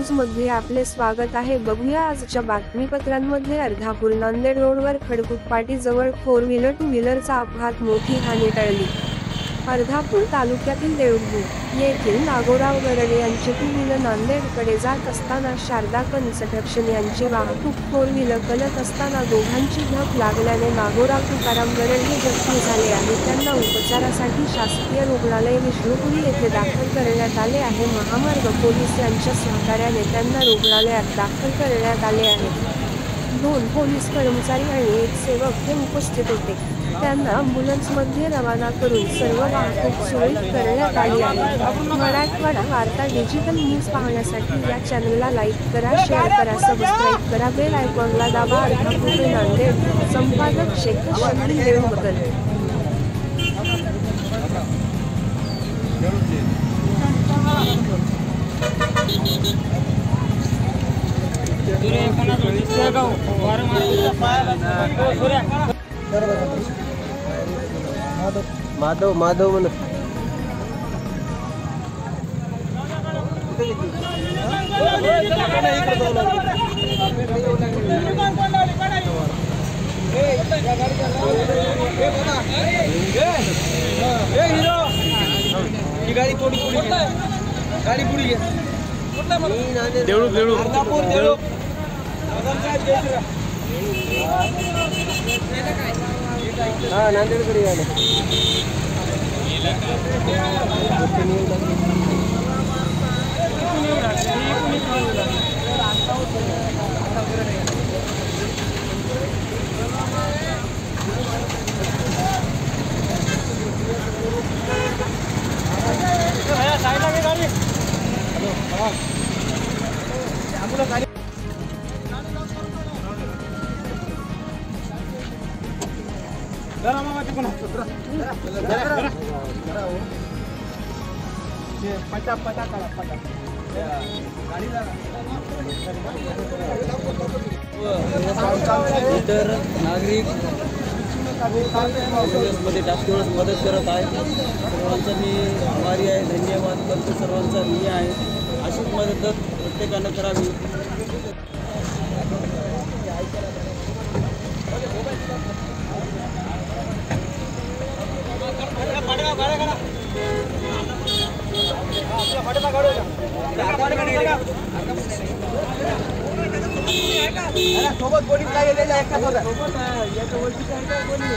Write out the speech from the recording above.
News मध्ये आपले स्वागत आहे। बघूया आजच्या बातमीपत्रांमध्ये। अर्धापूर नांदेड रोडवर खडकुटपाटी जवळ 4 व्हीलर 2 व्हीलरचा अपघात, मोठी हानी टळली। अर्धापूर तालुक्यातील देऊळबुद्रुक येथील नागोराव गरडे यांची 2 व्हीलर नांदेडकडे जात असताना शारदा कन्स्ट्रक्शन यांची वाहतूक 4 व्हीलर कलत असताना दोघांची धडक लागल्याने नागोराव तुकाराम गरडे हे जखमी झाले आहेत। त्यांना उपचारासाठी शासकीय रुग्णालय विष्णुपुरी येथे दाखल करण्यात आले आहे। महामार्ग पोलीस यांच्या सहकार्याने त्यांना रुग्णालयात दाखल करण्यात आले आहे। 2 पोलीस कर्मचारी आणि एक सेवक हे उपस्थित होते। त्यांना ॲम्ब्युलन्समध्ये रवाना करून सर्व वाहतूक सुरळीत करण्यात आली आहे। मराठवाडा वार्ता डिजिटल न्यूज पाहण्यासाठी या चॅनलला लाईक करा, शेअर करा, सबस्क्राईब करा, बेल आयकॉनला दाबा। अर्धापूर नांदेड, संपादक शेख शमील देवबकर। माधव माधव म्हण गाडी थोडी गाडी पुढे घे। देऊळबुद्रुक देऊळबुद्रुक हा नांदेडकडे आले। इतर नागरिक मध्ये जास्त मदत करत आहे। सर्वांचा मी आभारी आहे, धन्यवाद करतो सर्वांचा मी आहे। अशीच मदत प्रत्येकानं करावी। सोबत कोणी काय गेलेलं आहे का बघा। याच्या वरती काय कोणी